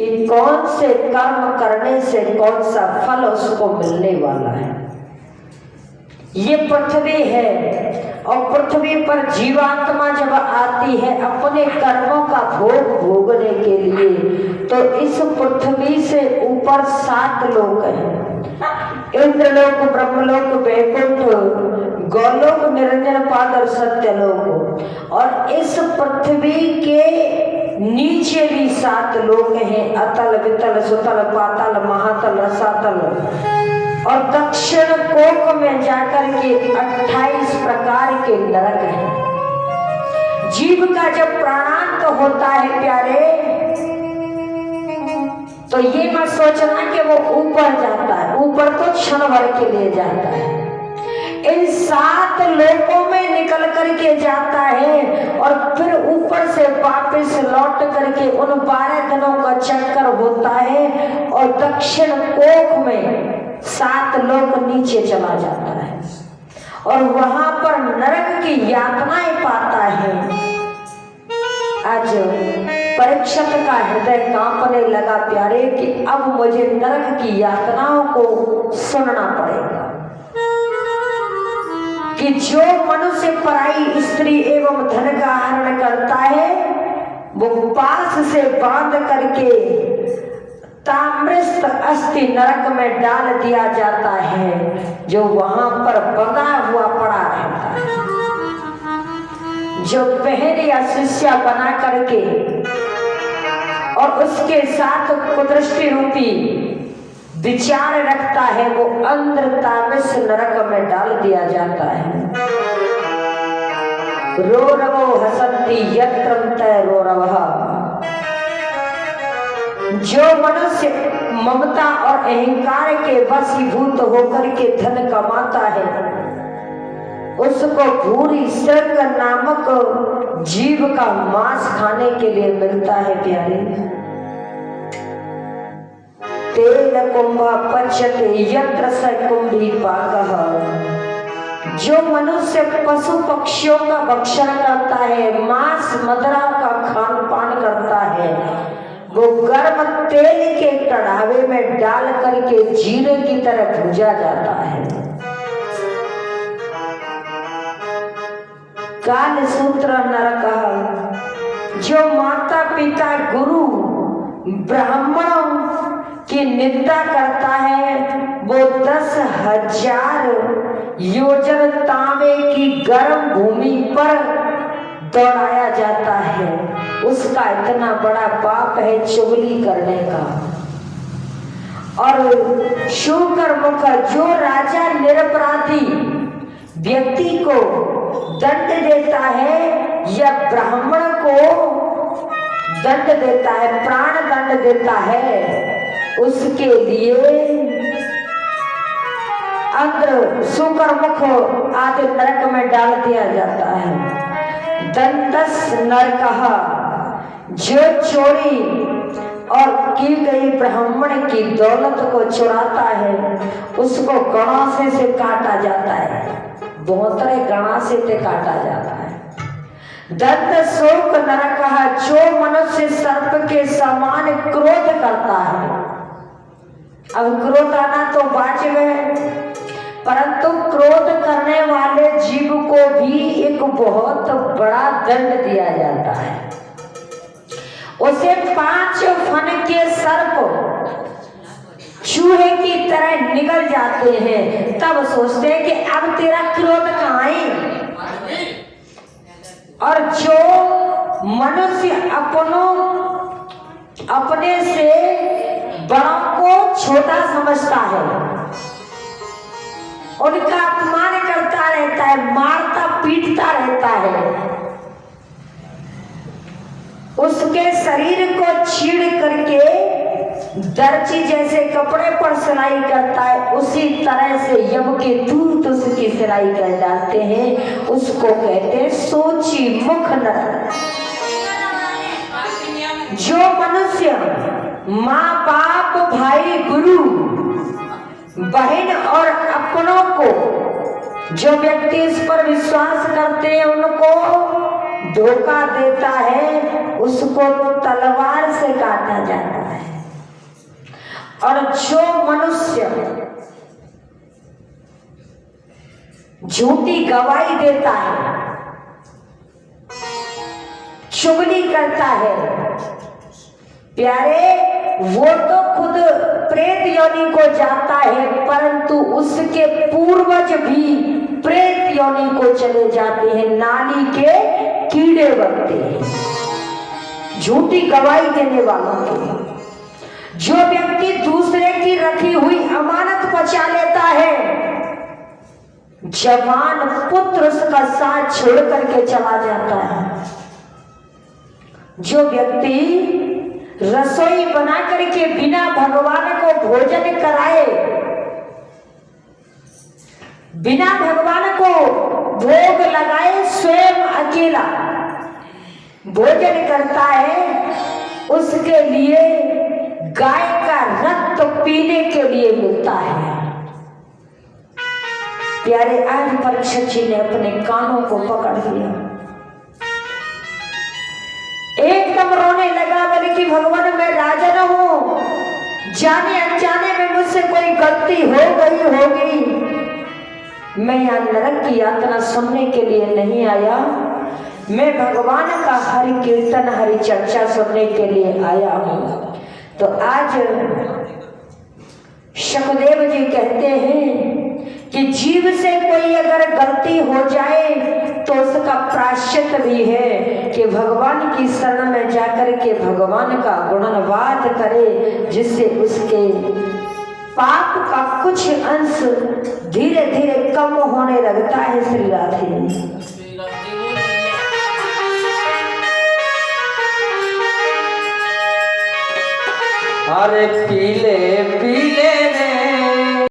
कि कौन से कर्म करने से कौन सा फल उसको मिलने वाला है। ये पृथ्वी है और पृथ्वी पर जीवात्मा जब आती है अपने कर्मों का भोग भोगने के लिए, तो इस पृथ्वी से ऊपर 7 लोक हैं, इंद्रलोक, ब्रह्मलोक, वैकुंठ, गौलोक, निरंजन पाद और सत्यलोक। और इस पृथ्वी के नीचे भी 7 लोक हैं, अतल, वितल, सुतल, पाताल, महातल, रसातल। और दक्षिण कोक में जाकर के 28 प्रकार के नरक हैं। जीव का जब प्राणांत होता है प्यारे, तो ये मत सोचना कि वो ऊपर जाता है, ऊपर तो क्षण भर के लिए जाता है। इन 7 लोकों में निकल करके जाता है और फिर ऊपर से वापस लौट करके उन 12 दिनों का चक्कर होता है और दक्षिण कोक में 7 लोक नीचे चला जाता है और वहां पर नरक की यातनाएं पाता है। आज परीक्षित का हृदय कांपने लगा प्यारे कि अब मुझे नरक की यातनाओं को सुनना पड़ेगा कि जो मनुष्य पराई स्त्री एवं धन का हरण करता है वो पास से बांध करके ताम्रस्थ अस्थि नरक में डाल दिया जाता है, जो वहां पर बंधा हुआ पड़ा रहता है। जो बहन या शिष्या बना करके और उसके साथ कुदृष्टि रूपी विचार रखता है, वो अंध्र तामस नरक में डाल दिया जाता है। रोरवो हसन्ति यत्र तय रोरवः। जो मनुष्य ममता और अहंकार के वशीभूत होकर के धन कमाता है, उसको भूरी श्रृंग नामक जीव का मांस खाने के लिए मिलता है प्यारे। तेल कुंभ पच्यते यत्र स कुंभी पाकः। जो मनुष्य पशु पक्षियों का भक्षण करता है, मांस मदिरा का खान पान करता है, वो गर्म तेल के कढ़ावे में डाल करके जीरे की तरह भूजा जाता है। काल सूत्र नरक। जो माता पिता गुरु ब्राह्मणों की निंदा करता है, वो 10,000 योजन तांबे की गर्म भूमि पर दौड़ाया जाता है। उसका इतना बड़ा पाप है चुगली करने का। और शूकर मुख। जो राजा निरपराधी व्यक्ति को दंड देता है या ब्राह्मण को दंड देता है, प्राण दंड देता है, उसके लिए अंध्र, शूकर मुख आदि नरक में डाल दिया जाता है। दंतस नरकः। जो चोरी और की गई ब्राह्मण की दौलत को चुराता है, उसको गणासे से काटा जाता है, 72 गणासे से काटा जाता है। दंत शोक नरकः। जो मनुष्य सर्प के समान क्रोध करता है, अब क्रोध आना तो वाजिब है, परंतु क्रोध करने वाले जीव को भी एक बहुत बड़ा दंड दिया जाता है। उसे 5 फन के सर्प चूहे की तरह निगल जाते हैं। तब सोचते हैं कि अब तेरा क्रोध कहाँ है। और जो मनुष्य अपने से बड़ों को छोटा समझता है, उनका अपमान करता रहता है, मारता पीटता रहता है, उसके शरीर को छीड़ करके दर्जी जैसे कपड़े पर सिलाई करता है, उसी तरह से यम के दूत उसकी सिलाई कर डालते हैं। उसको कहते हैं सोची मुख नरक। जो मनुष्य माँ बाप भाई गुरु बहन और अपनों को, जो व्यक्ति इस पर विश्वास करते हैं, उनको धोखा देता है उसको तलवार से काटा जाता है। और जो मनुष्य झूठी गवाही देता है, चुगली करता है, प्यारे, वो तो खुद प्रेत योनि को जाता है, परंतु उसके पूर्वज भी प्रेत योनि को चले जाते हैं, नाली के कीड़े बनते हैं झूठी गवाही देने वालों के। जो व्यक्ति दूसरे की रखी हुई अमानत बचा लेता है, जवान पुत्र उसका साथ छोड़ करके चला जाता है। जो व्यक्ति रसोई बना करके बिना भगवान को भोजन कराए, बिना भगवान को भोग लगाए, स्वयं अकेला भोजन करता है, उसके लिए गाय का रक्त पीने के लिए मिलता है। प्यारे, आज परीक्षित जी ने अपने कानों को पकड़ लिया, एकदम रोने लगा, बोले कि भगवान मैं राजा न हूं, जाने अनजाने में मुझसे कोई गलती हो गई होगी, मैं यहाँ नरक की यातना सुनने के लिए नहीं आया, मैं भगवान का हरि कीर्तन हरि चर्चा सुनने के लिए आया हूं। तो आज शुकदेव जी कहते हैं कि जीव से कोई अगर गलती हो जाए तो उसका प्रायश्चित भी है कि भगवान की शरण में जाकर के भगवान का गुणगान करे, जिससे उसके पाप का कुछ अंश धीरे धीरे कम होने लगता है। श्री राधे। अरे पीले